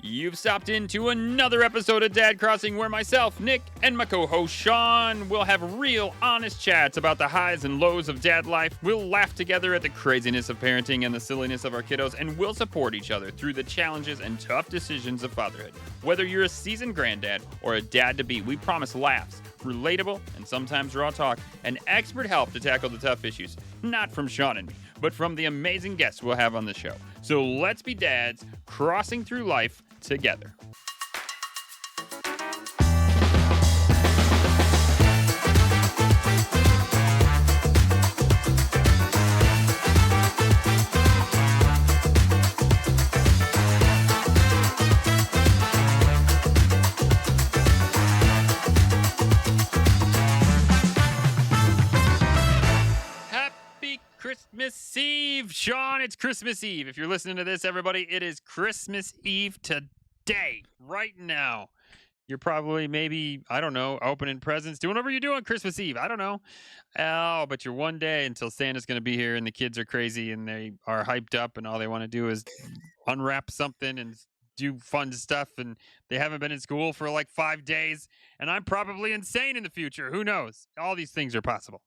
You've stopped into another episode of Dad Crossing where myself, Nick, and my co host Sean will have real, honest chats about the highs and lows of dad life. We'll laugh together at the craziness of parenting and the silliness of our kiddos, and we'll support each other through the challenges and tough decisions of fatherhood. Whether you're a seasoned granddad or a dad to be, we promise laughs, relatable, and sometimes raw talk, and expert help to tackle the tough issues. Not from Sean and me, but from the amazing guests we'll have on the show. So let's be dads crossing through life together. Happy Christmas Eve, Sean. It's Christmas Eve. If you're listening to this, everybody, it is Christmas Eve today, right now. You're probably maybe, I don't know, opening presents, doing whatever you do on Christmas Eve. I don't know. Oh, but you're one day until Santa's going to be here and the kids are crazy and they are hyped up and all they want to do is unwrap something and do fun stuff. And they haven't been in school for like 5 days. And I'm probably insane in the future. Who knows? All these things are possible.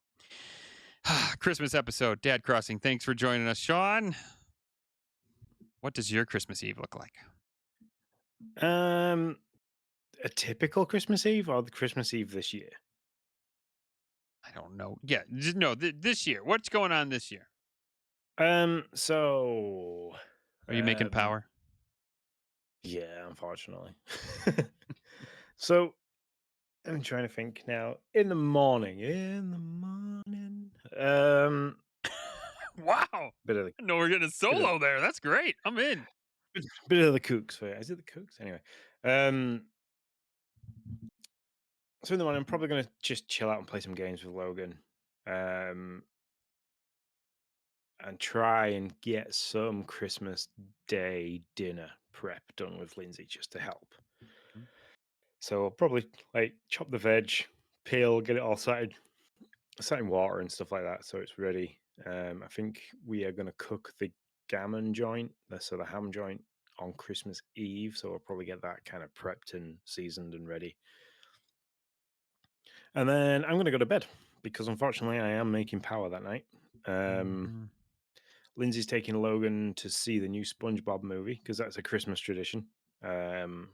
Christmas episode, Dad Crossing. Thanks for joining us, Sean. What does your Christmas Eve look like? A typical Christmas Eve or the Christmas Eve this year? I don't know. Yeah, no, this year. What's going on this year? So, Are you making um, power? yeah, unfortunately. So, I'm trying to think now. In the morning, Wow. bit of the No, we're getting a bit of solo there. That's great. I'm in. bit of the Kooks for you. Is it the Kooks? Anyway, um, so in the morning, I'm probably gonna just chill out and play some games with Logan. Um, and try and get some Christmas Day dinner prep done with Lindsay just to help. Mm, So I'll probably like chop the veg, peel, get it all set in water and stuff like that, so it's ready. I think we are going to cook the gammon joint, so the ham joint, on Christmas Eve. So I'll probably get that kind of prepped and seasoned and ready, and then I'm going to go to bed because unfortunately I am making power that night. Um, mhm. Lindsay's taking Logan to see the new SpongeBob movie because that's a Christmas tradition. Um,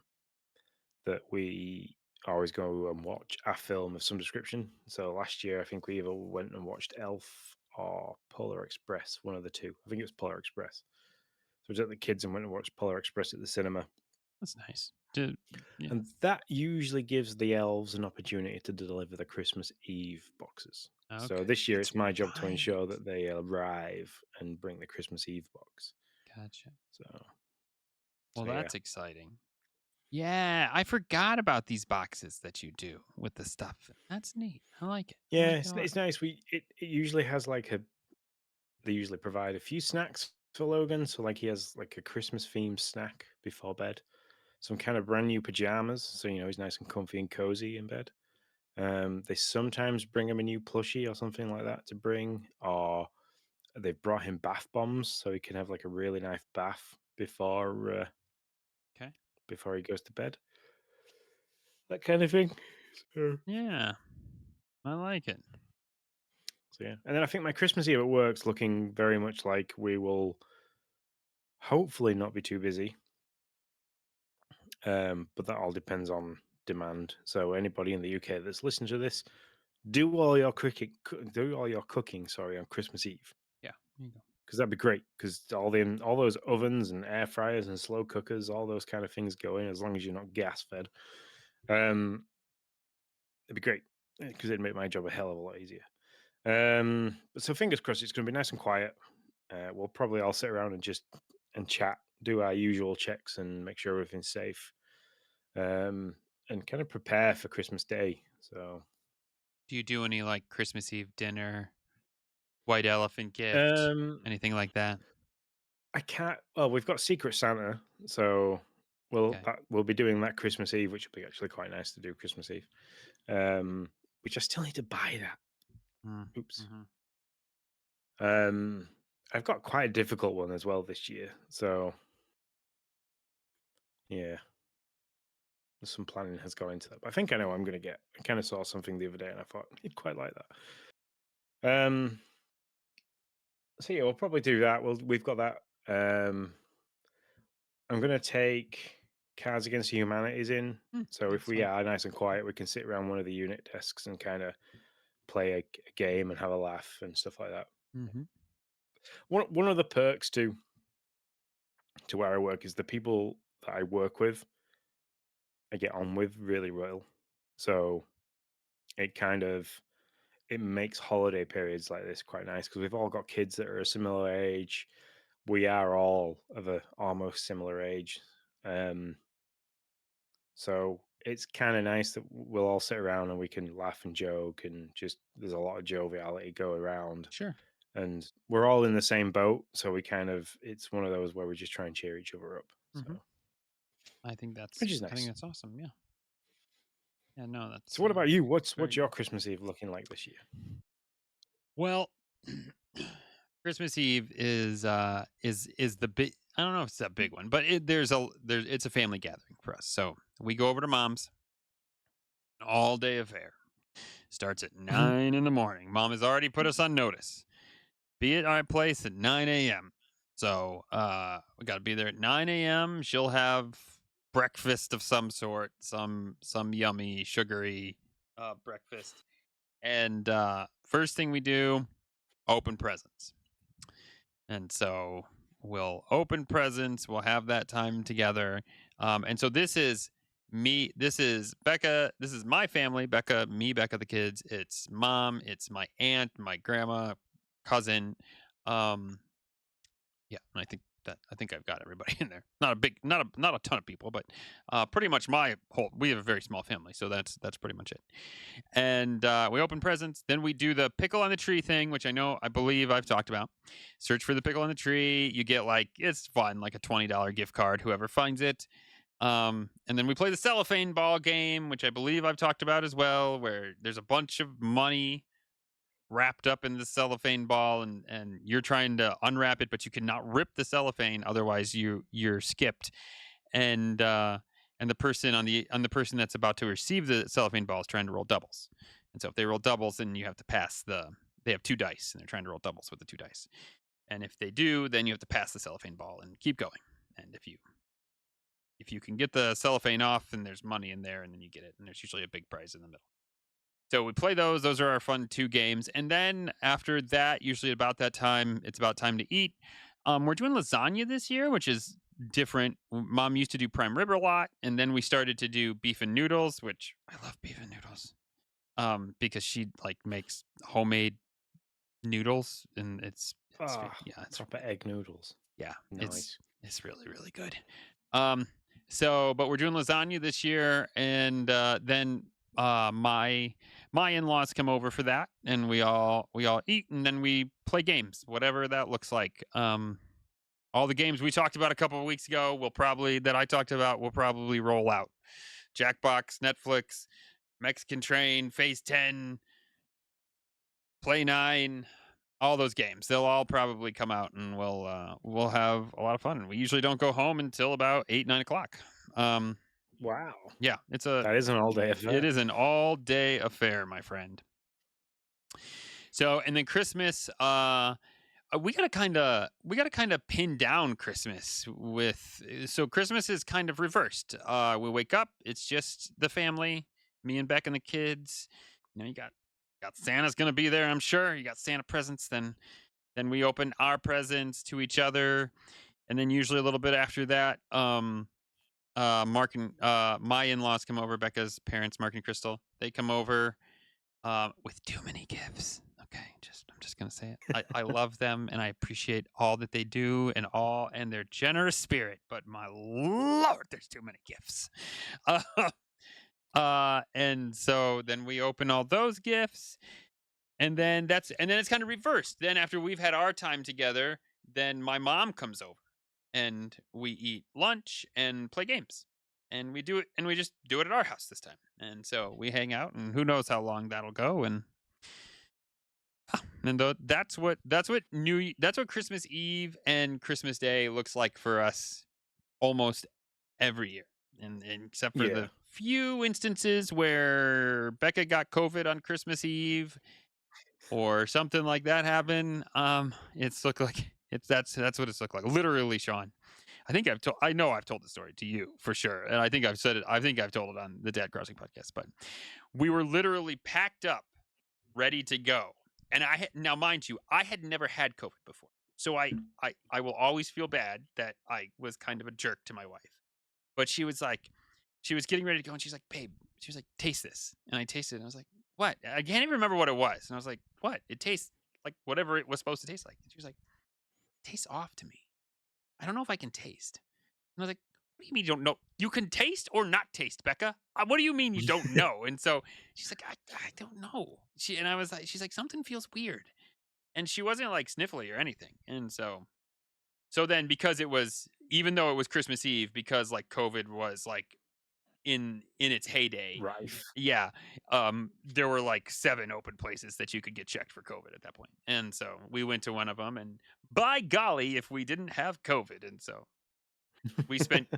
that we always go and watch a film of some description. So last year, I think we either went and watched Elf or Polar Express, one of the two. I think it was Polar Express. So we took the kids and went and watched Polar Express at the cinema. That's nice. Yeah. And that usually gives the elves an opportunity to deliver the Christmas Eve boxes. So Okay. this year, That's it's my job to right. ensure that they arrive and bring the Christmas Eve box. Gotcha. So, Well, so yeah. that's exciting. Yeah, I forgot about these boxes that you do with the stuff. That's neat. I like it. I Yeah, like it a lot. it's nice. It usually has like a they usually provide a few snacks for Logan. So like he has like a Christmas themed snack before bed, some kind of brand new pajamas, so he's nice and comfy and cozy in bed. They sometimes bring him a new plushie or something like that to bring, or they've brought him bath bombs so he can have like a really nice bath Okay. before he goes to bed, that kind of thing. So, Yeah, I like it. so yeah, and then I think my Christmas Eve at work's looking very much like we will hopefully not be too busy. But that all depends on demand. So anybody in the UK that's listening to this, do all your cooking, sorry, on Christmas Eve, Yeah. There you go. because that'd be great. Because all those ovens and air fryers and slow cookers, all those kind of things go in as long as you're not gas fed. Um, it'd be great because it'd make my job a hell of a lot easier. But so fingers crossed, it's going to be nice and quiet. We'll probably all sit around and just and chat, do our usual checks, and make sure everything's safe. um, and kind of prepare for Christmas Day. So, Do you do any like Christmas Eve dinner, white elephant gift, um, anything like that? I can't. Well, we've got Secret Santa, so Okay. we'll be doing that Christmas Eve, which will be actually quite nice to do Christmas Eve. Which I still need to buy that. Oops. Mm-hmm. Um, I've got quite a difficult one as well this year, so Yeah, some planning has gone into that. But I think I know what I'm going to get. I kind of saw something the other day, and I thought you'd quite like that. So yeah, we'll probably do that. We've got that. I'm going to take Cards Against Humanities in. Hmm, So if that's we fun. are nice and quiet, we can sit around one of the unit desks and kind of play a game and have a laugh and stuff like that. Hmm. One of the perks to where I work is the people that I work with, I get on with really well. So it kind of it makes holiday periods like this quite nice because we've all got kids that are a similar age. We are all of a almost similar age. Um, so it's kind of nice that we'll all sit around and we can laugh and joke and just there's a lot of joviality go around. Sure. And we're all in the same boat, so we kind of it's one of those where we just try and cheer each other up. Hmm. So which is I think nice. that's awesome. Yeah. Yeah. No, So what about you? What's very your good. Christmas Eve looking like this year? Well, Christmas Eve is the big. I don't know if it's a big one, but there's it's a family gathering for us. So we go over to mom's, all day affair. Starts at Mhm. 9 in the morning. Mom has already put us on notice. Be at our place at 9 a.m. So we got to be there at 9 a.m. She'll have breakfast of some sort, some yummy sugary breakfast, and first thing we do, open presents. And so we'll open presents, we'll have that time together. And so this is me, this is Becca, this is my family, Becca, me, Becca, the kids. It's mom, it's my aunt, my grandma, cousin. Um, yeah, and I think I've got everybody in there. Not a big, not a ton of people, but pretty much my whole. We have a very small family, so that's pretty much it. And we open presents. Then we do the pickle on the tree thing, which I believe I've talked about. Search for the pickle on the tree. You get like it's fun, like a $20 gift card. Whoever finds it. And then we play the cellophane ball game, which I believe I've talked about as well, where there's a bunch of money wrapped up in the cellophane ball and you're trying to unwrap it but you cannot rip the cellophane otherwise you're skipped and the person on the person that's about to receive the cellophane ball is trying to roll doubles, and so if they roll doubles then you have to pass they have two dice and they're trying to roll doubles with the two dice, and if they do then you have to pass the cellophane ball and keep going, and if you can get the cellophane off then there's money in there and then you get it, and there's usually a big prize in the middle. So we play those. Those are our fun two games. And then after that, usually about that time, it's about time to eat. We're doing lasagna this year, which is different. Mom used to do prime rib a lot, and then we started to do beef and noodles, which I love beef and noodles. Because she like makes homemade noodles, and Ah, yeah, it's proper egg noodles. yeah, Nice. it's really really good. Um, but we're doing lasagna this year, and then my in-laws come over for that, and we all eat, and then we play games, whatever that looks like. All the games we talked about a couple of weeks ago, I talked about, will probably roll out. Jackbox, Netflix, Mexican Train, Phase 10, Play 9, all those games. They'll all probably come out, and we'll have a lot of fun. We usually don't go home until about 8, 9 o'clock. Um, Wow, yeah, that is an all-day it affair. is an all day affair, my friend. So, and then Christmas, we gotta kind of pin down Christmas with. So Christmas is kind of reversed. We wake up, it's just the family, me and Beck and the kids. You got Santa's gonna be there, I'm sure. You got Santa presents, then we open our presents to each other, and then usually a little bit after that, Mark and my in-laws come over. Becca's parents, Mark and Crystal, they come over with too many gifts. Okay, I'm just gonna say it. I love them and I appreciate all that they do and their generous spirit. But my lord, there's too many gifts. Uh, and so then we open all those gifts, and then it's kind of reversed. Then after we've had our time together, then my mom comes over and we eat lunch and play games. And we just do it at our house this time. And so we hang out, and who knows how long that'll go. That's what Christmas Eve and Christmas Day looks like for us almost every year. and except for Yeah. the few instances where Becca got COVID on Christmas Eve or something like that happened, it's looked like that's what it's looked like. Literally, Sean. I know I've told the story to you for sure, and I think I've said it. I think I've told it on the Dad Crossing podcast. But we were literally packed up, ready to go, and now, mind you, I had never had COVID before, so I will always feel bad that I was kind of a jerk to my wife. But she was getting ready to go, and she's like, "Babe," she was like, "Taste this," and I tasted it, and I was like, "What?" I can't even remember what it was, and I was like, "What?" It tastes like whatever it was supposed to taste like. And she was like, "It tastes off to me. I don't know if I can taste." And I was like, "What do you mean you don't know? You can taste or not taste, Becca. What do you mean you don't know?" And so she's like, I don't know." And I was like, she's like, "Something feels weird." And she wasn't like sniffly or anything. And so then because it was, even though it was Christmas Eve, because like COVID was like in its heyday, Rife. yeah, there were like 7 open places that you could get checked for COVID at that point. And so we went to one of them, and by golly, if we didn't have COVID. And so we spent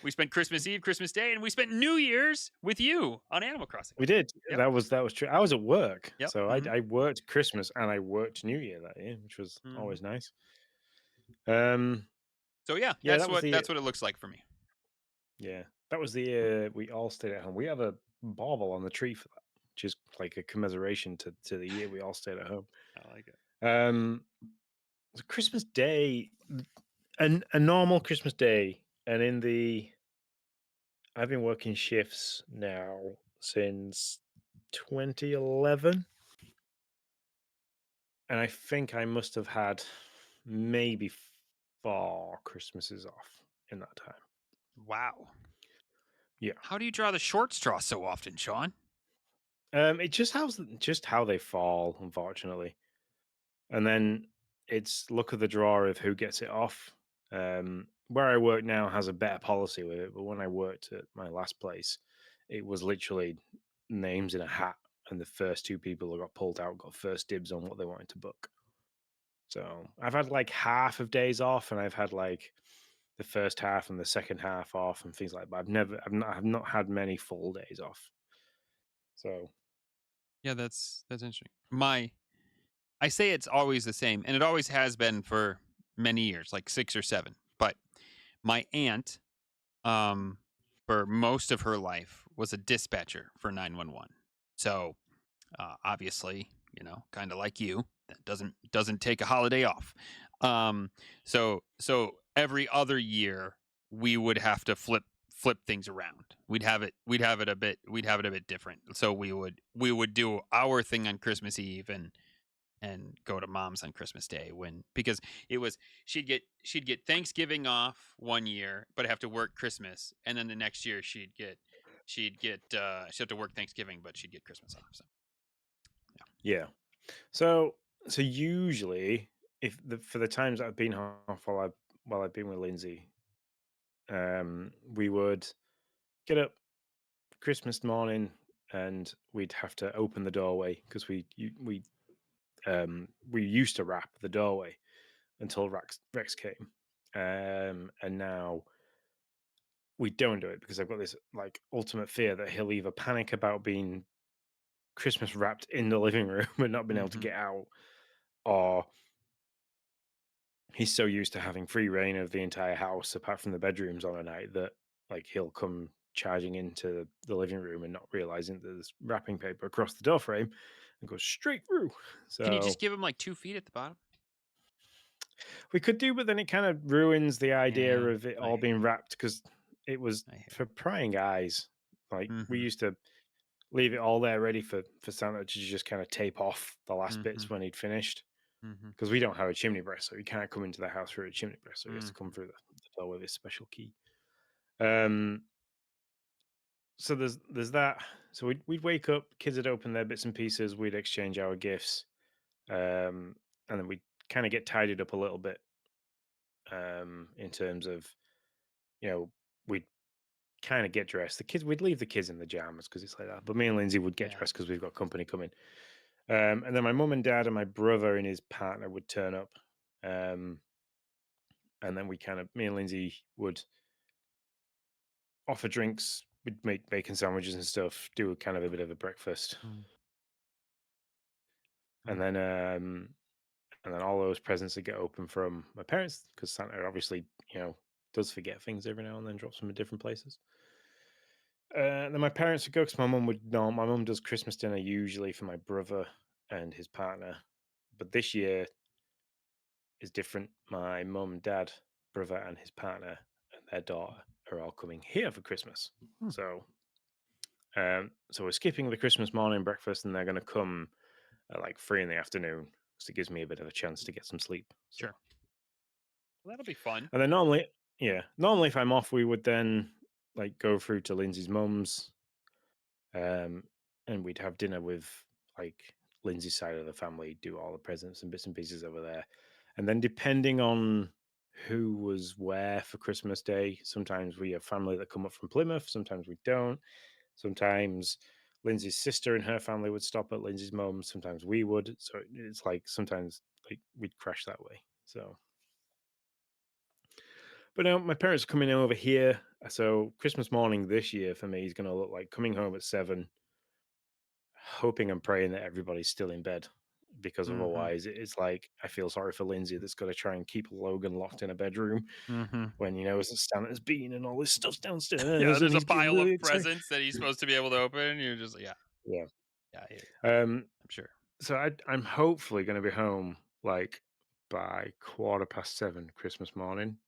we spent Christmas Eve, Christmas Day, and we spent New Year's with you on Animal Crossing. We did. Yep. That was true. I was at work, Yep. so Mhm. I worked Christmas and I worked New Year that year, which was Mhm. always nice. Um, So yeah, yeah, that was the that's what it looks like for me. yeah, that was the year we all stayed at home. We have a bauble on the tree for that, which is like a commiseration to the year we all stayed at home. I like it. Um, so Christmas Day, a normal Christmas Day, and I've been working shifts now since 2011. And I think I must have had maybe 4 Christmases off in that time. Wow. Yeah. How do you draw the short straw so often, Sean? It just how they fall, unfortunately. And then it's luck of the draw of who gets it off. Where I work now has a better policy with it, but when I worked at my last place, it was literally names in a hat, and the first 2 people who got pulled out got first dibs on what they wanted to book. So I've had like half of days off, and I've had like the first half and the second half off and things like that. I've not had many full days off. So Yeah, that's interesting. I say it's always the same, and it always has been for many years, like 6 or 7. But my aunt, um, for most of her life, was a dispatcher for 911. So obviously, kind of like you, that doesn't take a holiday off. Um, so every other year we would have to flip things around. We'd have it a bit different. So we would do our thing on Christmas Eve and go to mom's on Christmas Day, because it was she'd get Thanksgiving off one year, but have to work Christmas, and then the next year she'd have to work Thanksgiving, but she'd get Christmas off. So yeah. So so usually if for the times that I've been off while I've been with Lindsay, we would get up Christmas morning and we'd have to open the doorway because we used to wrap the doorway until Rex came. And now we don't do it because I've got this like ultimate fear that he'll either panic about being Christmas wrapped in the living room and not being able to hmm get out, or he's so used to having free reign of the entire house apart from the bedrooms on a night that like he'll come charging into the living room and not realizing that there's wrapping paper across the door frame and goes straight through. can you So just give him like 2 feet at the bottom? we could do, but then it kind of ruins the idea Yeah, of it I all hear being you. wrapped because it was I hear for prying eyes. Like you. we Mm-hmm. used to leave it all there ready for Santa to just kind of tape off the last Mm-hmm. bits when he'd finished. Mm-hmm. Because we don't have a chimney breast, so he can't come into the house through a chimney breast. So he has to come Mm-hmm. through the door with his special key. Um, so there's that. So we'd wake up, kids would open their bits and pieces, we'd exchange our gifts, and then we'd kind of get tidied up a little bit in terms of we'd kind of get dressed. We'd leave the kids in the pajamas because it's like that. But me and Lindsay would get Yeah. dressed because we've got company coming. And then my mum and dad and my brother and his partner would turn up. Um, and then me and Lindsay would offer drinks. We'd make bacon sandwiches and stuff. Do a kind of a bit of a breakfast, Mm, and mm, then all those presents that get open from my parents, because Santa obviously does forget things every now and then, drops them in different places. Then my parents would go because my mum would no, my mum does Christmas dinner usually for my brother and his partner, but this year is different. My mum, dad, brother, and his partner and their daughter are all coming here for Christmas. mm. So we're skipping the Christmas morning breakfast, and they're going to come at like 3 in the afternoon, because it gives me a bit of a chance to get some sleep. So, Sure. Well, that'll be fun. and then normally if I'm off, we would then like go through to Lindsay's mum's, um, and we'd have dinner with like Lindsay's side of the family, do all the presents and bits and pieces over there, and then depending on who was where for Christmas Day, sometimes we have family that come up from Plymouth, sometimes we don't. Sometimes Lindsay's sister and her family would stop at Lindsay's mum. Sometimes we would. So it's like sometimes like we'd crash that way. So, but now my parents are coming over here. So Christmas morning this year for me is going to look like coming home at 7, hoping and praying that everybody's still in bed, because Hmm. otherwise it's like I feel sorry for Lindsay that's got to try and keep Logan locked in a bedroom Hmm. when he knows that Santa's been and all this stuff's Yeah, downstairs and there's a he's getting pile really of excited. presents that he's supposed to be able to open. And you're just like, yeah, Yeah. yeah, I hear you. Um, I'm sure. So I'm hopefully going to be home like by 7:15 Christmas morning.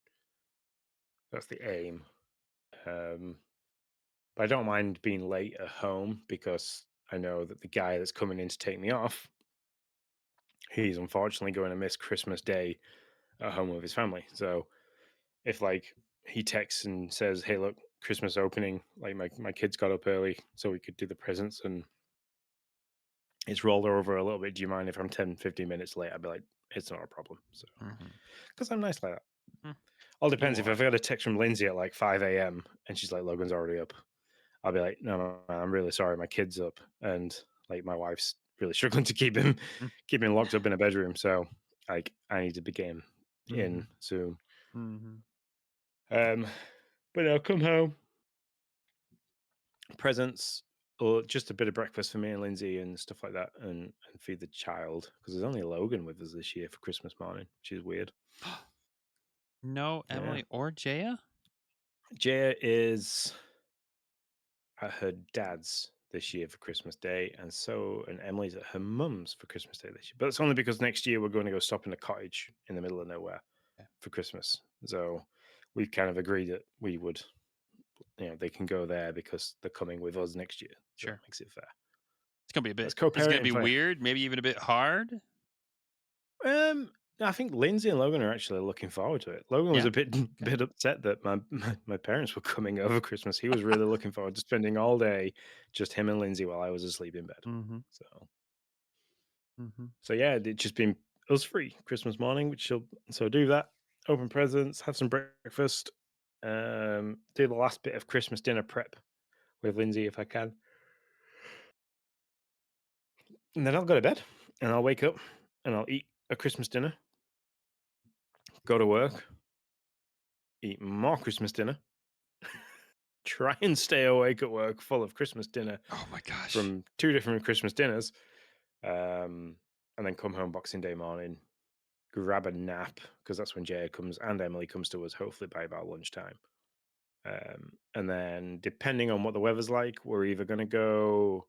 That's the aim. Um, but I don't mind being late at home, because I know that the guy that's coming in to take me off, he's unfortunately going to miss Christmas Day at home with his family. So if like he texts and says, "Hey, look, Christmas opening, like my kids got up early so we could do the presents, and it's rolled over a little bit. Do you mind if I'm 10, 15 minutes late?" I'd be like, "It's not a problem." So Hmm. because I'm nice like that. Mm. All You depends. If are. I've got a text from Lindsay at like 5 a.m. and she's like, "Logan's already up," I'll be like, "No, no, I'm really sorry. My kid's up, and like my wife's really struggling to keep him locked up in a bedroom. So like I need to be getting Mm-hmm. in soon." Hmm. Um, but I'll come home, presents, or just a bit of breakfast for me and Lindsay and stuff like that, and feed the child, because there's only Logan with us this year for Christmas morning, which is weird. No, Yeah, Emily or Jaya? Jaya is at her dad's this year for Christmas Day, and Emily's at her mum's for Christmas Day this year. But it's only because next year we're going to go stop in a cottage in the middle of nowhere Okay. for Christmas. So we've kind of agreed that we would, they can go there because they're coming with us next year. So it Sure. makes it fair. It's gonna be a bit. That's It's gonna co-parenting be for you. weird. Maybe even a bit hard. I think Lindsay and Logan are actually looking forward to it. Logan was Yeah. a bit Okay. bit upset that my parents were coming over Christmas. He was really looking forward to spending all day just him and Lindsay while I was asleep in bed. Mm-hmm. So Mm-hmm. So yeah, it's just been us free Christmas morning, which she'll so do that, open presents, have some breakfast, do the last bit of Christmas dinner prep with Lindsay if I can, and then I'll go to bed, and I'll wake up, and I'll eat a Christmas dinner, go to work, eat more Christmas dinner, try and stay awake at work full of Christmas dinner Oh my gosh. from 2 different Christmas dinners, um, and then come home Boxing Day morning, grab a nap, because that's when Jaya comes and Emily comes to us, hopefully by about lunchtime. And then depending on what the weather's like, we're either going to go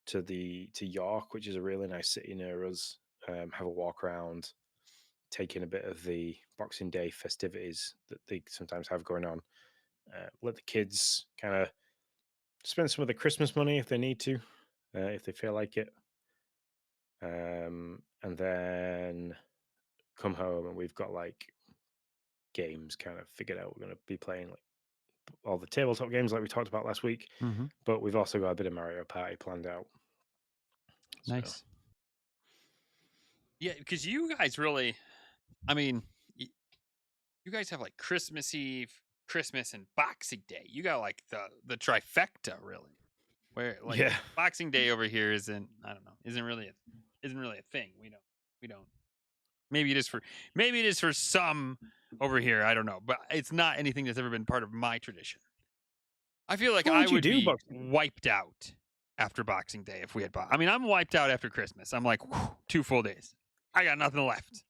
to York, which is a really nice city near us, have a walk around, take in a bit of the Boxing Day festivities that they sometimes have going on. Let the kids kind of spend some of the Christmas money if they need to, if they feel like it. And then come home, and we've got like games kind of figured out. We're going to be playing like all the tabletop games like we talked about last week, Mm-hmm. but we've also got a bit of Mario Party planned out. So Nice. Yeah, because you guys really. I mean, you guys have like Christmas Eve, Christmas, and Boxing Day. You got like the trifecta, really. Where like yeah, Boxing Day over here isn't. I don't know. Isn't really a thing. We don't. Maybe it is for some over here. I don't know, but it's not anything that's ever been part of my tradition. I feel like What I would you would do, be Boxing? wiped out after Boxing Day if we had. I mean, I'm wiped out after Christmas. I'm like 2 full days. I got nothing left.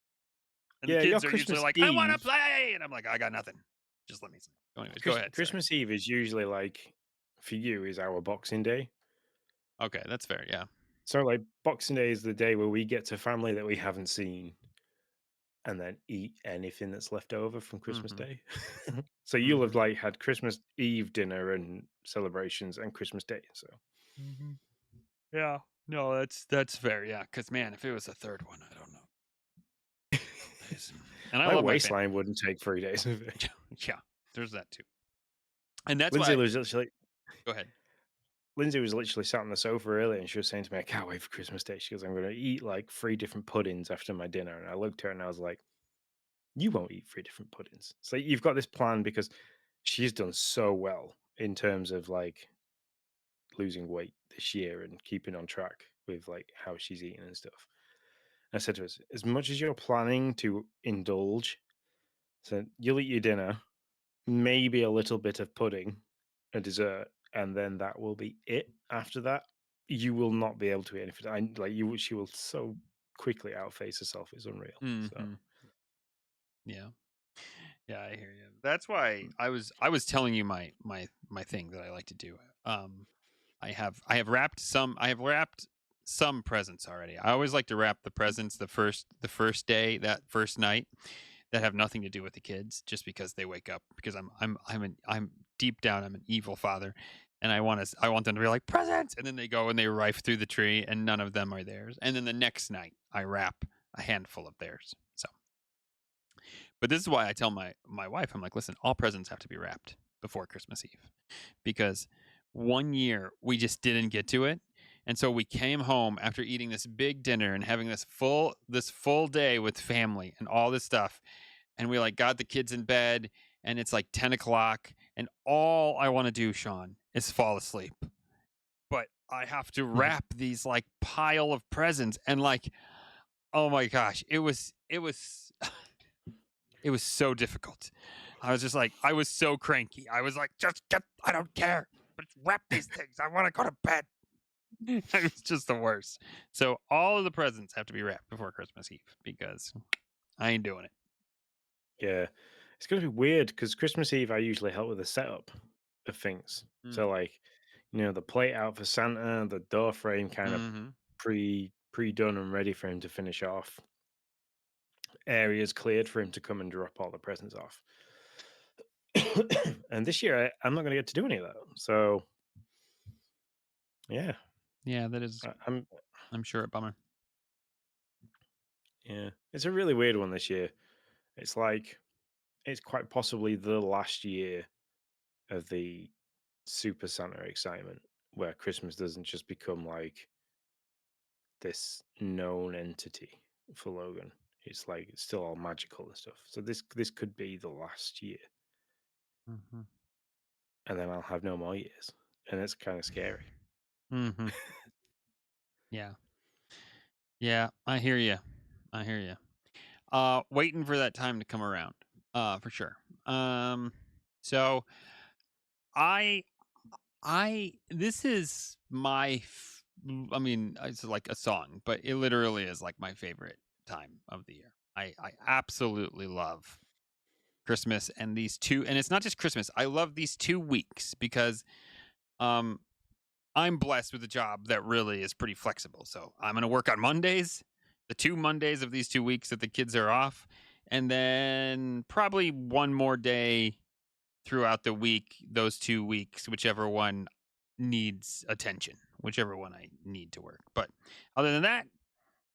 And the Yeah, your kids are usually Christmas like, "I want to Eve. play," and I'm like, "I got nothing. Just let me sleep." So anyways, go ahead. Sorry. Christmas Eve is usually like for you is our Boxing Day. Okay, that's fair. Yeah. So like Boxing Day is the day where we get to family that we haven't seen and then eat anything that's left over from Christmas Mm-hmm. Day. So you'll have Mm-hmm. like had Christmas Eve dinner and celebrations and Christmas Day. So Mm-hmm. Yeah. No, that's fair. Yeah, because man, if it was a third one, I don't know. Days. And I my love my family. waistline wouldn't take 3 days of it. Yeah, there's that too. And that's Lindsay why. was literally Go ahead. Lindsay was literally sat on the sofa earlier and she was saying to me, I can't wait for Christmas Day. She goes, I'm gonna eat like 3 different puddings after my dinner. And I looked at her and I was like, you won't eat 3 different puddings. So you've got this plan because she's done so well in terms of like losing weight this year and keeping on track with like how she's eating and stuff. I said to her, as much as you're planning to indulge, so you'll eat your dinner, maybe a little bit of pudding, a dessert, and then that will be it. After that, you will not be able to eat anything. Like you, she will so quickly outface herself. It's unreal. So Mm-hmm. Yeah. Yeah, I hear you. That's why I was telling you my thing that I like to do. Um, I have wrapped some presents already. I always like to wrap the presents the first day, that first night, that have nothing to do with the kids, just because they wake up, because I'm deep down I'm an evil father, and I want them to be like presents, and then they go and they rife through the tree and none of them are theirs, and then the next night I wrap a handful of theirs. So, but this is why I tell my wife, I'm like, listen, all presents have to be wrapped before Christmas Eve, because one year we just didn't get to it. And so we came home after eating this big dinner and having this full day with family and all this stuff. And we like got the kids in bed and it's like 10 o'clock. And all I want to do, Sean, is fall asleep. But I have to wrap these like pile of presents and like, oh my gosh, it was it was so difficult. I was just like, I was so cranky. I was like, just get, I don't care, but wrap these things. I want to go to bed. It was just the worst. So all of the presents have to be wrapped before Christmas Eve because I ain't doing it. yeah, it's going to be weird because Christmas Eve I usually help with the setup of things. So Mm. like, the plate out for Santa, the door frame kind of Mm-hmm. pre done and ready for him to finish off. Areas cleared for him to come and drop all the presents off. And this year I'm not going to get to do any of that. So yeah, Yeah, that is, I'm I'm sure, a bummer. yeah, it's a really weird one this year. It's like it's quite possibly the last year of the Super Santa excitement, where Christmas doesn't just become like this known entity for Logan. It's like it's still all magical and stuff. So this could be the last year, Mm-hmm. and then I'll have no more years, and it's kind of scary. Mm-hmm. Yeah. Yeah. I hear you. I hear you. Waiting for that time to come around. For sure. So I this is I mean, it's like a song, but it literally is like my favorite time of the year. I absolutely love Christmas and these two, and it's not just Christmas. I love these 2 weeks because um I'm blessed with a job that really is pretty flexible. So I'm going to work on Mondays, the 2 Mondays of these 2 weeks that the kids are off, and then probably one more day throughout the week, those 2 weeks, whichever one needs attention, whichever one I need to work. But other than that,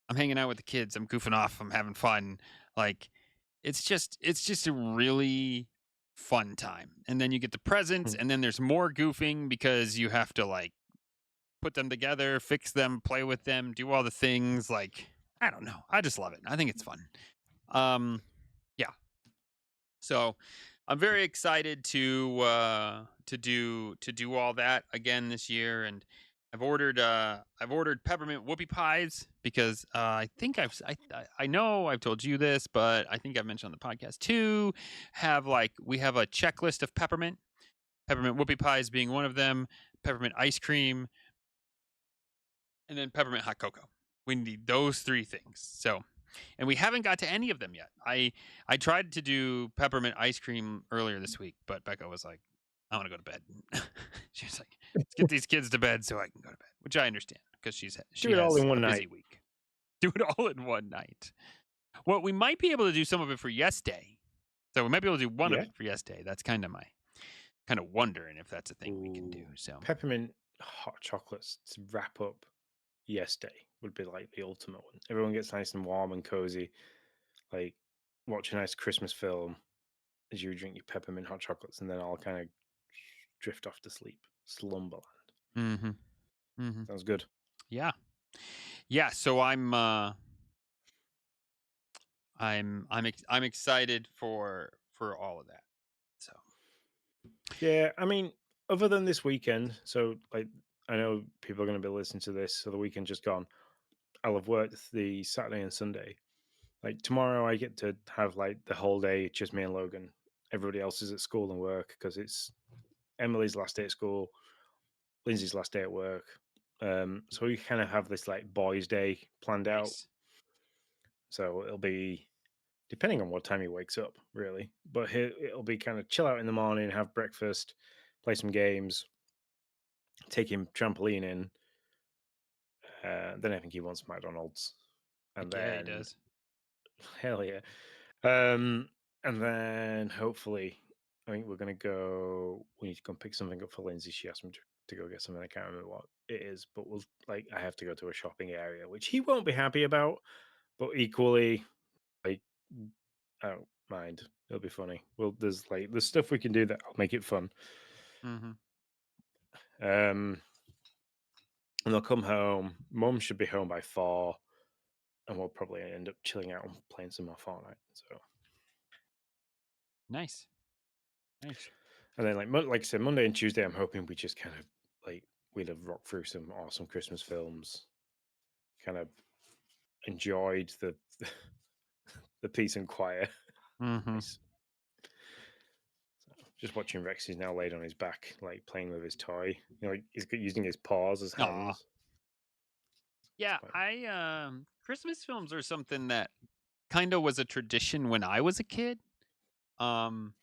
I'm hanging out with the kids. I'm goofing off. I'm having fun. Like it's just a really fun time. And then you get the presents, Mm. and then there's more goofing because you have to like put them together, fix them, play with them, do all the things. Like I don't know. I just love it. I think it's fun. Yeah. So I'm very excited to do all that again this year, and I've ordered peppermint whoopie pies because I think I know I've told you this, but I think I've mentioned on the podcast too. We have a checklist of peppermint. Peppermint whoopie pies being one of them, peppermint ice cream, and then peppermint hot cocoa. We need those three things. So, and we haven't got to any of them yet. I tried to do peppermint ice cream earlier this week, but Becca was like, "I want to go to bed." She was like, "Let's get these kids to bed so I can go to bed," which I understand because she Do it all has in a one busy night. week. Do it all in one night. Well, we might be able to do some of it for Yes Day. So we might be able to do one of Yeah. it for Yes Day. That's kind of my kind of wondering if that's a thing we can do. Ooh, So peppermint hot chocolates to wrap up Yes Day would be like the ultimate one. Everyone gets nice and warm and cozy. Like watch a nice Christmas film as you drink your peppermint hot chocolates, and then I'll kind of drift off to sleep. Slumberland. mm-hmm. Mm-hmm. Sounds good. Yeah. Yeah. So I'm excited for all of that. So Yeah, I mean, other than this weekend, so like I know people are going to be listening to this, so the weekend just gone. I'll have worked the Saturday and Sunday. Like tomorrow, I get to have like the whole day, just me and Logan. Everybody else is at school and work because it's Emily's last day at school, Lindsay's last day at work. So we kind of have this like boys' day planned out. nice. So it'll be depending on what time he wakes up, really. But it'll be kind of chill out in the morning, have breakfast, play some games, take him trampolining. Then I think he wants McDonald's, and Heck yeah, he then does. hell yeah. And then hopefully, I think we're gonna go. We need to go and pick something up for Lindsay. She asked me to go get something. I can't remember what it is, but we'll like I have to go to a shopping area, which he won't be happy about. But equally, like I don't mind. It'll be funny. Well, there's stuff we can do that'll make it fun. Mm-hmm. Um, and they'll come home. Mum should be home by 4, and we'll probably end up chilling out and playing some more Fortnite. So, Nice. Nice. and then like I said, Monday and Tuesday, I'm hoping we just kind of like we'd have rocked through some awesome Christmas films. Kind of enjoyed the the peace and quiet. Mm-hmm. Nice. Just watching Rex. He's now laid on his back, like playing with his toy. Like he's using his paws as Aw. hands. It's Yeah, quite. I Christmas films are something that kind of was a tradition when I was a kid. Um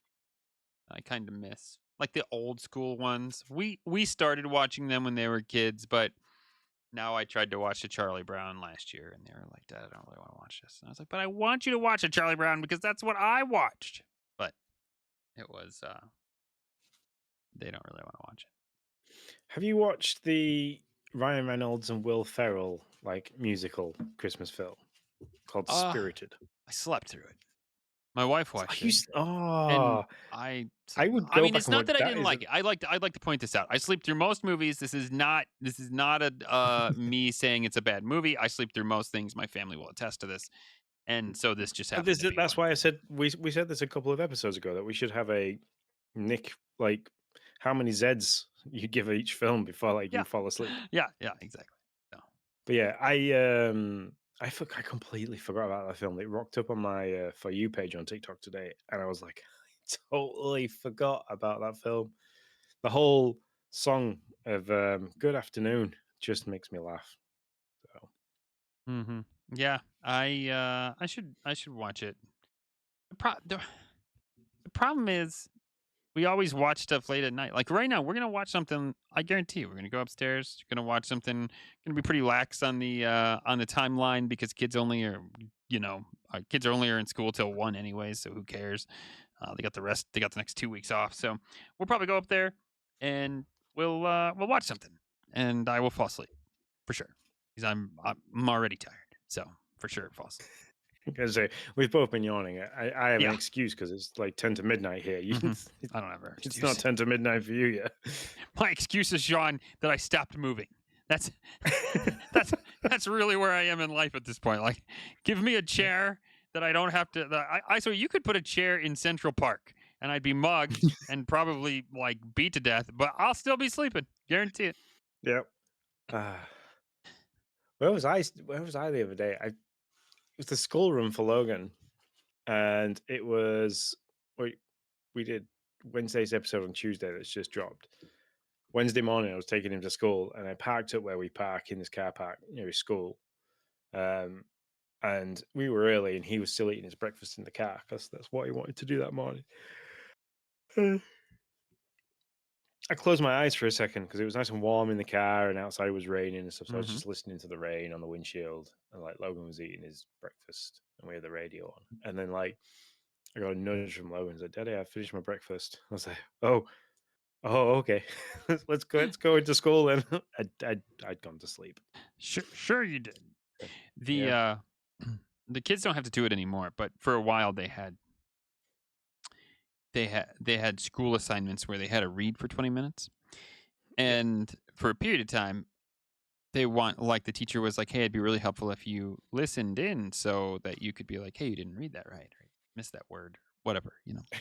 I kind of miss like the old school ones. We started watching them when they were kids, but now I tried to watch the Charlie Brown last year, and they were like, "Dad, I don't really want to watch this." And I was like, "But I want you to watch a Charlie Brown because that's what I watched." But it was they don't really want to watch it. Have you watched the Ryan Reynolds and Will Ferrell like musical Christmas film called Uh Spirited? I slept through it. My wife Are watched you? it, Oh, and I I would I go mean, back it's and not watch. that I That didn't is like it. I'd like to point this out. I sleep through most movies. This is not a me saying it's a bad movie. I sleep through most things. My family will attest to this. And so this just happened to be that's one. why I said we said this a couple of episodes ago that we should have a Nick like how many Zeds you give each film before like you Yeah. fall asleep. Yeah, yeah, exactly. So, But yeah, I completely forgot about that film. It rocked up on my For You page on TikTok today, and I was like, I totally forgot about that film. The whole song of "Good Afternoon" just makes me laugh. So mhm. Yeah, I should watch it. The problem is we always watch stuff late at night. Like right now, we're gonna watch something. I guarantee you, we're gonna go upstairs. Gonna watch something. Gonna be pretty lax on the timeline because kids are only are in school till 1 anyway. So who cares? They got the rest. They got the next 2 weeks off. So we'll probably go up there and we'll watch something, and I will fall asleep for sure because I'm already tired. So for sure, fall asleep. because we've both been yawning. I have an Yeah. excuse because it's like 10 to midnight here. hmm I don't have an It's not excuse. 10 to midnight for you yet. My excuse is, Sean, that I stopped moving. That's that's that's really where I am in life at this point. Like, give me a chair that I don't have to. So you could put a chair in Central Park, and I'd be mugged and probably like beat to death, but I'll still be sleeping. Guarantee it. Yep. Uh, where was I? Where was I the other day? It was the schoolroom for Logan, and it was we did. Wednesday's episode on Tuesday that's just dropped. Wednesday morning, I was taking him to school, and I parked up where we park in this car park near his school. Um, and we were early, and he was still eating his breakfast in the car because that's what he wanted to do that morning. Uh, I closed my eyes for a second because it was nice and warm in the car, and outside it was raining and stuff. So I was Mm-hmm. just listening to the rain on the windshield, and like Logan was eating his breakfast, and we had the radio on. And then like I got a nudge from Logan, said, "Daddy, I finished my breakfast." I was like, "Oh, oh, okay, let's go into school." Then I'd gone to sleep. Sure you did. The Yeah, the kids don't have to do it anymore, but for a while they had school assignments where they had to read for 20 minutes. yeah. And for a period of time, they want like the teacher was like, "Hey, it'd be really helpful if you listened in so that you could be like, hey, you didn't read that right or missed that word, whatever,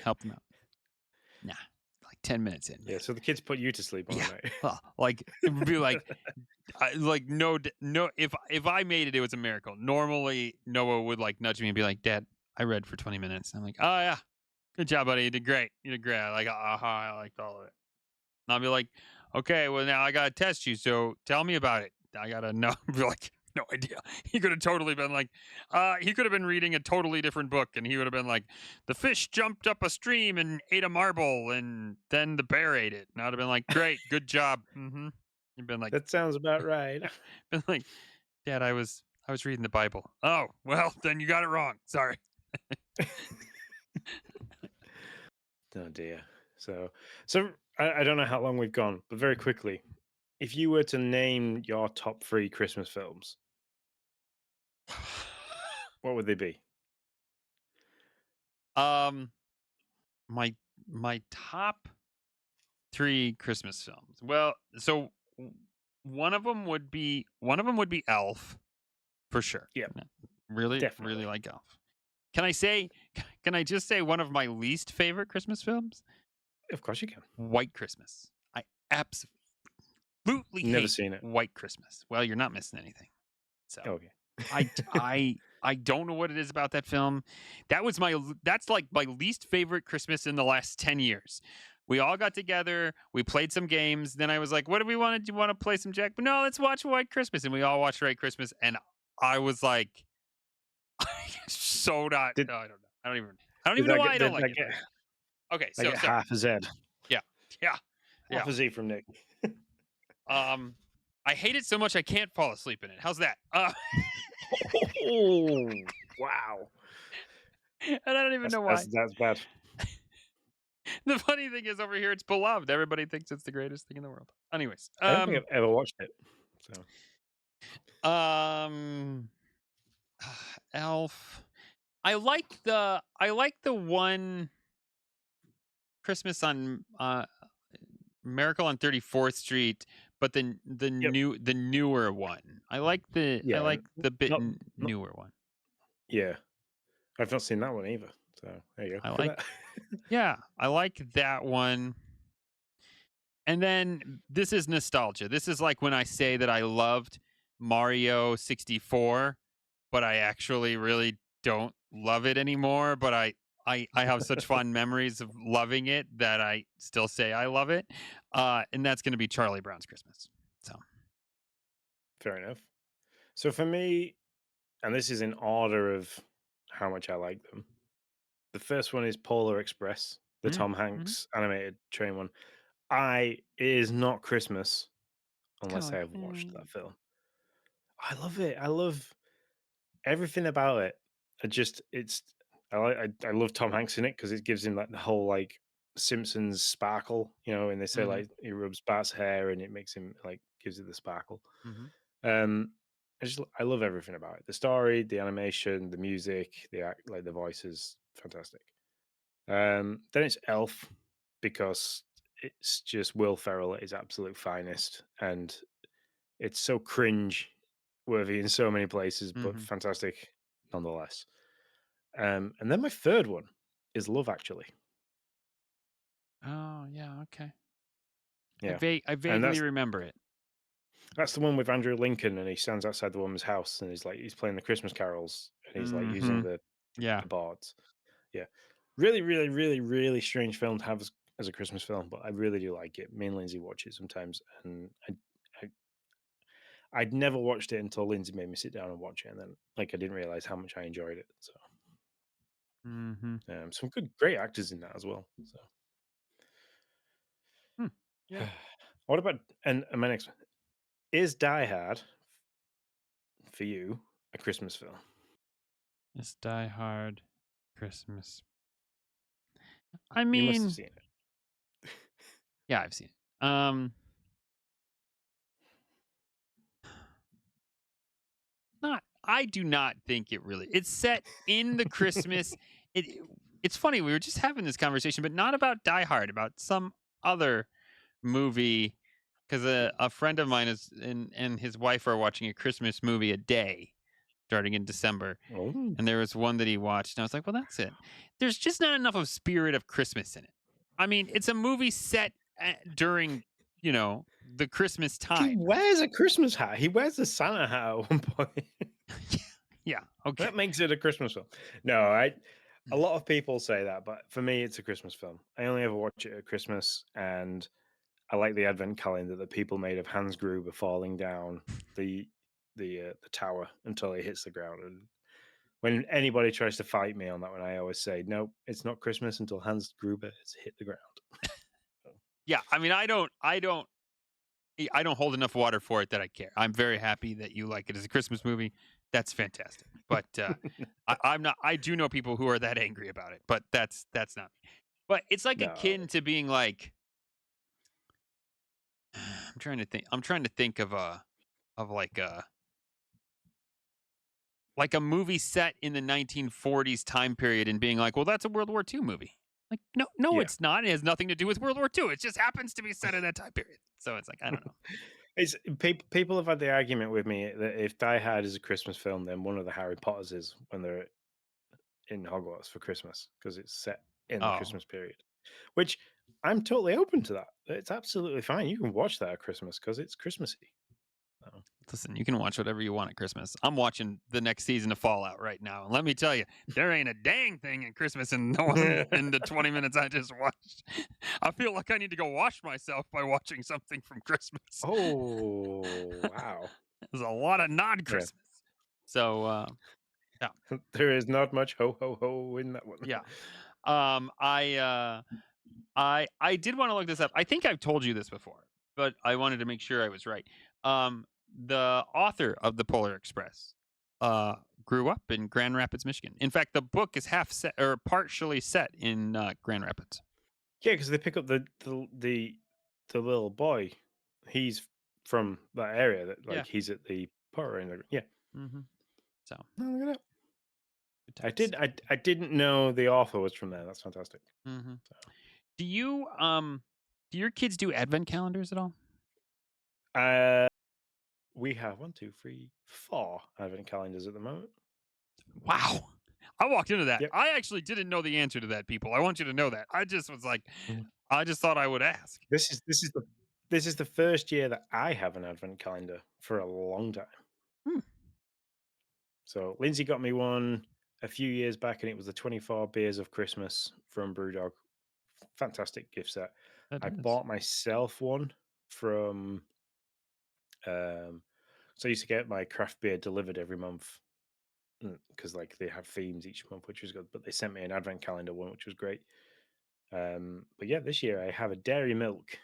help them out." Nah, like 10 minutes in, Yeah, man. so the kids put you to sleep all Yeah. night. Well, like it would be like like no if I made it, it was a miracle. Normally Noah would like nudge me and be like, "Dad, I read for 20 minutes." I'm like, "Oh yeah, good job, buddy. You did great. You did great." I like, I liked all of it. And I'll be like, "Okay, well now I gotta test you, so tell me about it." I gotta know. Be like, no idea. He could have totally been like, he could have been reading a totally different book, and he would have been like, "The fish jumped up a stream and ate a marble, and then the bear ate it." And I'd have been like, "Great, good job." Mm-hmm. You've been like, That sounds about right. been like, "Dad, I was reading the Bible." Oh, well, then you got it wrong. Sorry. Oh dear. So I don't know how long we've gone, but very quickly, if you were to name your top three Christmas films, what would they be? um, my my top three Christmas films. Well, so one of them would be Elf for sure. Yeah, No, really, really definitely. like Elf. Can I say? Can I just say one of my least favorite Christmas films? Of course you can. White Christmas. I absolutely Never hate seen it. White Christmas. Well, you're not missing anything. So Okay. I don't know what it is about that film. That's like my least favorite Christmas in the last 10 years. We all got together, we played some games, then I was like, "What do we want to do? Want to play some Jack?" But no, let's watch White Christmas, and we all watched White Christmas, and I was like, so not. Did No, I don't know. I don't did even know that why get I don't did like that it. get But okay, I get so half a Z, yeah, yeah, yeah. half a Z from Nick? Um, I hate it so much I can't fall asleep in it. How's that? Oh wow, And I don't even that's know that's why. that's bad. The funny thing is over here it's beloved. Everybody thinks it's the greatest thing in the world. Anyways, I don't think I've ever watched it. So um Elf. I like the one Christmas on Miracle on 34th Street, but yep, the newer one. I yeah, like the bit not newer one. yeah. I've not seen that one either. So there you go. I Look like at that. Yeah, I like that one. And then this is nostalgia. This is like when I say that I loved Mario 64, but I actually really don't love it anymore. But I have such fond memories of loving it that I still say I love it. And that's going to be Charlie Brown's Christmas. So, Fair enough. So for me, and this is in order of how much I like them. The first one is Polar Express, the Tom mm-hmm. Hanks animated train one. It is not Christmas It's kind of unless I like, have watched that film. I love it. I love everything about it. It's I love Tom Hanks in it because it gives him like the whole like Simpsons sparkle, and they say mm-hmm, like he rubs Bart's hair and it makes him like gives it the sparkle. mm-hmm. Um, I love everything about it. The story, the animation, the music, the act, like the voices, fantastic. Then it's Elf because it's just Will Ferrell at his absolute finest, and it's so cringe worthy in so many places, but Mm-hmm. fantastic nonetheless. And then my third one is Love Actually. Oh, yeah. Okay. Yeah, I and vaguely remember it. that's the one with Andrew Lincoln, and he stands outside the woman's house, and he's playing the Christmas carols, and he's like using Mm-hmm. the Yeah. boards. Yeah, really, really, really, really strange film to have as a Christmas film, but I really do like it. Me and Lindsay watch it sometimes, and I I'd never watched it until Lindsay made me sit down and watch it, and then like I didn't realize how much I enjoyed it. So Mm-hmm. some great actors in that as well. So Hmm. Yeah. what about and my next one is Die Hard for you a Christmas film? It's Die Hard Christmas. I You must have mean, seen it. yeah, I've seen it. Not I do not think it really. It's set in the Christmas. It it's funny, we were just having this conversation, but not about Die Hard, about some other movie because a friend of mine is and his wife are watching a Christmas movie a day starting in December. Oh, And there was one that he watched, and I was like, well, that's it. There's just not enough of spirit of Christmas in it. I mean, it's a movie set during, the Christmas he time. wears a Christmas hat. He wears a Santa hat at one point. Yeah. Okay. That makes it a Christmas film. No, a lot of people say that, but for me, it's a Christmas film. I only ever watch it at Christmas, and I like the advent calendar that people made of Hans Gruber falling down the the tower until he hits the ground. And when anybody tries to fight me on that one, I always say, no, it's not Christmas until Hans Gruber has hit the ground. So, Yeah. I mean, I don't hold enough water for it that I care. I'm very happy that you like it as a Christmas movie. That's fantastic. But I'm not. I do know people who are that angry about it, but that's not me. But it's like no, akin to being like, I'm trying to think. I'm trying to think of like a movie set in the 1940s time period and being like, well, that's a World War II movie. Like, no, no, yeah. it's not. It has nothing to do with World War II. It just happens to be set in that time period. So it's like, I don't know. It's people have had the argument with me that if Die Hard is a Christmas film, then one of the Harry Potters is when they're in Hogwarts for Christmas because it's set in the Oh, Christmas period. Which I'm totally open to that. It's absolutely fine. You can watch that at Christmas because it's Christmassy. So, listen, you can watch whatever you want at Christmas. I'm watching the next season of Fallout right now. And let me tell you, there ain't a dang thing in Christmas in the one in the 20 minutes I just watched. I feel like I need to go wash myself by watching something from Christmas. oh wow! There's a lot of non Yeah, Christmas. So, yeah. there is not much ho ho ho in that one. Yeah. I did want to look this up. I think I've told you this before, but I wanted to make sure I was right. The author of the Polar Express grew up in Grand Rapids, Michigan. In fact, the book is half set or partially set in Grand Rapids. Yeah, because they pick up the little boy. He's from that area. That Yeah. like he's at the Potter in the yeah. Mm-hmm. So Oh, look at that. good times. I didn't know the author was from there. That's fantastic. Mm-hmm. So, Do you do your kids do advent calendars at all? uh, we have one, two, three, four advent calendars at the moment. Wow. I walked into that. Yep. I actually didn't know the answer to that, people. I want you to know that. I just was like, Mm. I just thought I would ask. This is the first year that I have an advent calendar for a long time. Hmm, So Lindsay got me one a few years back, and it was the 24 Beers of Christmas from Brewdog. Fantastic gift set. that I is. bought myself one from so I used to get my craft beer delivered every month because like they have themes each month, which was good. But they sent me an advent calendar one, which was great. But yeah, this year I have a dairy milk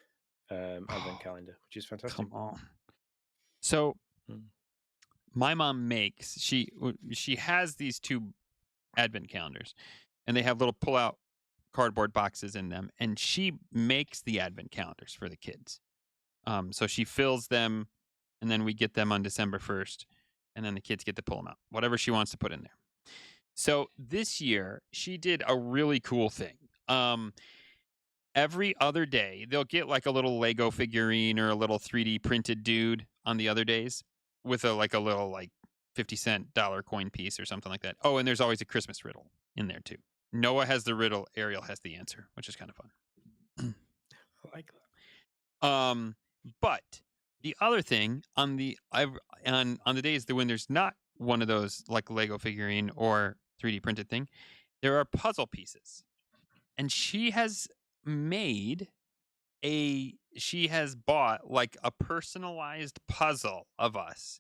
advent calendar, which is fantastic. Come on. So Mm. my mom makes she has these two advent calendars, and they have little pull out cardboard boxes in them, and she makes the advent calendars for the kids. So she fills them, and then we get them on December 1st, and then the kids get to pull them out, whatever she wants to put in there. So this year she did a really cool thing. Every other day they'll get like a little Lego figurine or a little 3D printed dude on the other days with a little like 50-cent dollar coin piece or something like that. Oh, and there's always a Christmas riddle in there too. Noah has the riddle, Ariel has the answer, which is kind of fun. I like that. Um, but the other thing on the days that when there's not one of those like Lego figurine or 3D printed thing, there are puzzle pieces, and she has made she has bought like a personalized puzzle of us.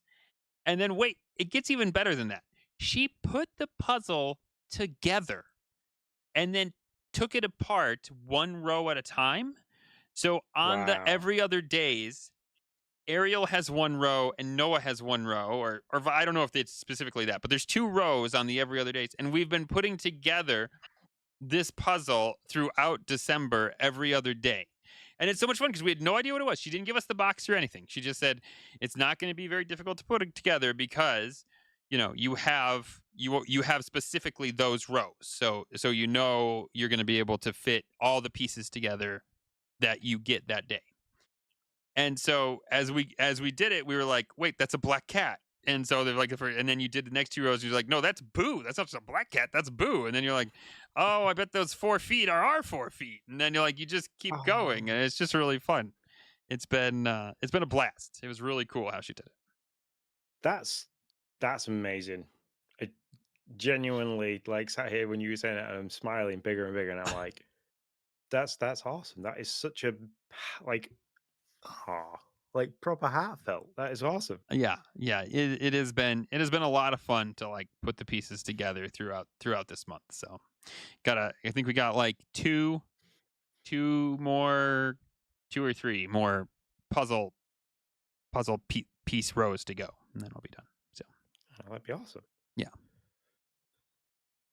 And then wait, it gets even better than that. She put the puzzle together and then took it apart one row at a time. So on the Wow. every other days, Ariel has one row and Noah has one row, or I don't know if it's specifically that, but there's two rows on the every other days, and we've been putting together this puzzle throughout December every other day. And it's so much fun because we had no idea what it was. She didn't give us the box or anything. She just said it's not going to be very difficult to put it together because you have specifically those rows. So you're going to be able to fit all the pieces together that you get that day. And so as we did it, we were like, wait, that's a black cat. And so they're like, and then you did the next two rows. You're like, no, that's Boo. That's not just a black cat. That's Boo. And then you're like, oh, I bet those 4 feet are our 4 feet. And then you're like, you just keep going, Oh, and it's just really fun. It's been a blast. It was really cool how she did it. that's that's amazing. I genuinely like sat here when you were saying it, and I'm smiling bigger and bigger, and I'm like, that's awesome. That is such a like, ah, like proper heartfelt. That is awesome. Yeah, yeah. It has been a lot of fun to like put the pieces together throughout this month. So I think we got like two more, 2 or 3 more puzzle piece rows to go, and then I'll be done. So Oh, that'd be awesome. yeah,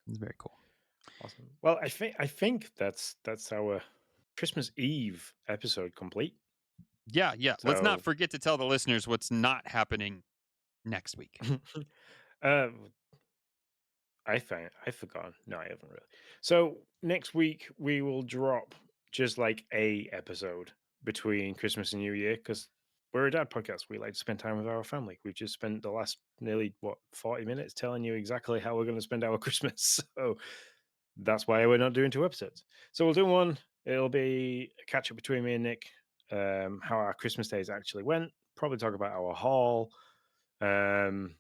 it's very cool. Awesome. Well, I think that's our Christmas Eve episode complete. Yeah, yeah. Let's not So forget to tell the listeners what's not happening next week. uh, I've forgotten. No, I haven't really. So next week we will drop just like a episode between Christmas and New Year because we're a dad podcast. We like to spend time with our family. We've just spent the last nearly 40 minutes telling you exactly how we're going to spend our Christmas. So that's why we're not doing 2 episodes. So we'll do one. It'll be a catch up between me and Nick. How our Christmas days actually went. Probably talk about our haul. Um,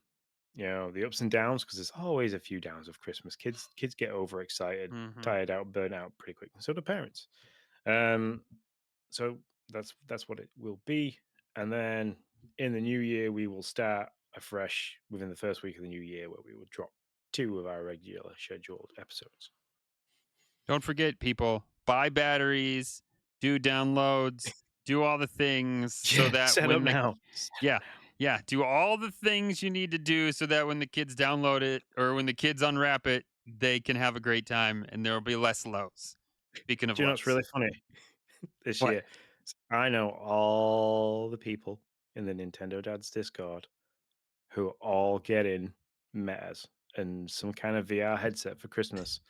the ups and downs because there's always a few downs of Christmas. Kids get overexcited, Hmm. tired out, burn out pretty quick, and so do parents. Um, so that's what it will be. And then in the new year, we will start afresh within the first week of the new year, where we will drop 2 of our regular scheduled episodes. Don't forget, people, buy batteries, do downloads, do all the things so Yeah, that set up when the now. Set up yeah, now. yeah, do all the things you need to do so that when the kids download it or when the kids unwrap it, they can have a great time and there will be less lows. Speaking of Do you know what's lows. really funny this What? year? I know all the people in the Nintendo Dads Discord who are all getting metas and some kind of VR headset for Christmas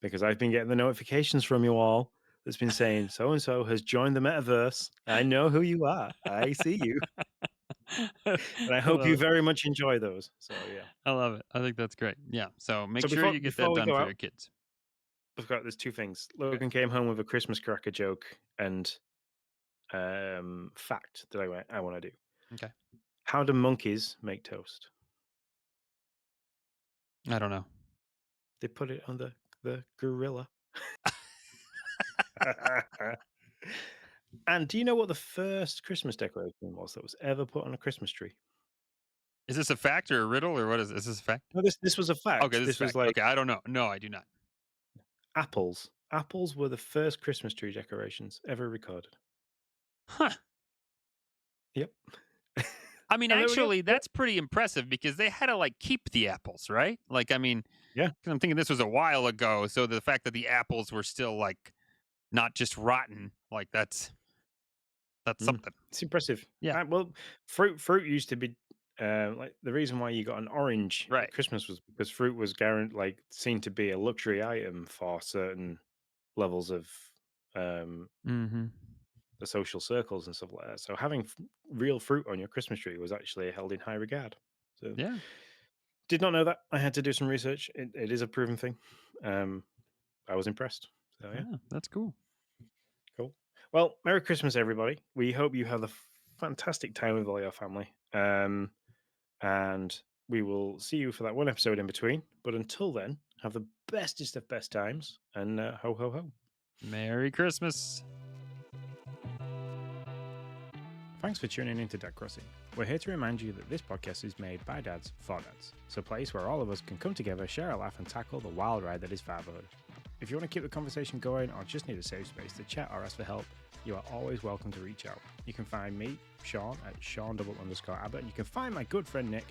because I've been getting the notifications from you all that's been saying so and so has joined the metaverse. I know who you are. I see you. I And I hope you love it. very much enjoy those. So yeah. I love it. I think that's great. Yeah. So make So sure before you get before that we done go for out, your kids. I've got there's 2 things. Okay. Logan came home with a Christmas cracker joke and fact that I want to do. Okay. How do monkeys make toast? I don't know. They put it on the gorilla. And do you know what the first Christmas decoration was that was ever put on a Christmas tree? Is this a fact or a riddle or what is this? Is this a fact? No, this was a Okay, fact. this is a This was fact. like Okay, I don't know. No, I do not. apples. Apples were the first Christmas tree decorations ever recorded. Huh. Yep. I mean, And there we go. actually, Yeah. that's pretty impressive because they had to like keep the apples, right? Like, I mean, Yeah. 'cause I'm thinking this was a while ago, so the fact that the apples were still like not just rotten, like that's Mm. something. It's impressive. Yeah. Well, fruit used to be like the reason why you got an orange at Right. Christmas was because fruit was guaranteed like seen to be a luxury item for certain levels of um Mm-hmm. the social circles and stuff like that. So having real fruit on your Christmas tree was actually held in high regard. So Yeah. did not know that. I had to do some research. It is a proven thing. Um, I was impressed. So yeah, Yeah. That's cool. cool. Well, Merry Christmas, everybody. We hope you have a fantastic time with all your family. And we will see you for that one episode in between. But until then, have the bestest of best times and ho ho ho. Merry Christmas. Thanks for tuning in to Dad Crossing. We're here to remind you that this podcast is made by dads for dads. It's a place where all of us can come together, share a laugh, and tackle the wild ride that is fatherhood. If you want to keep the conversation going or just need a safe space to chat or ask for help, you are always welcome to reach out. You can find me, Sean, at Sean_Abbott. You can find my good friend Nick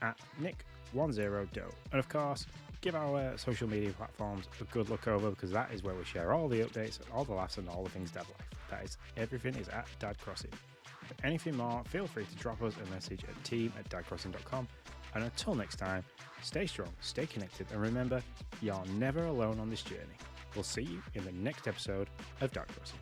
at Nick10Do. And of course, give our social media platforms a good look over, because that is where we share all the updates, all the laughs, and all the things dad life. That is, everything is at Dad Crossing. For anything more, feel free to drop us a message at team@dadcrossing.com. And until next time, stay strong, stay connected, and remember, you're never alone on this journey. We'll see you in the next episode of Dad Crossing.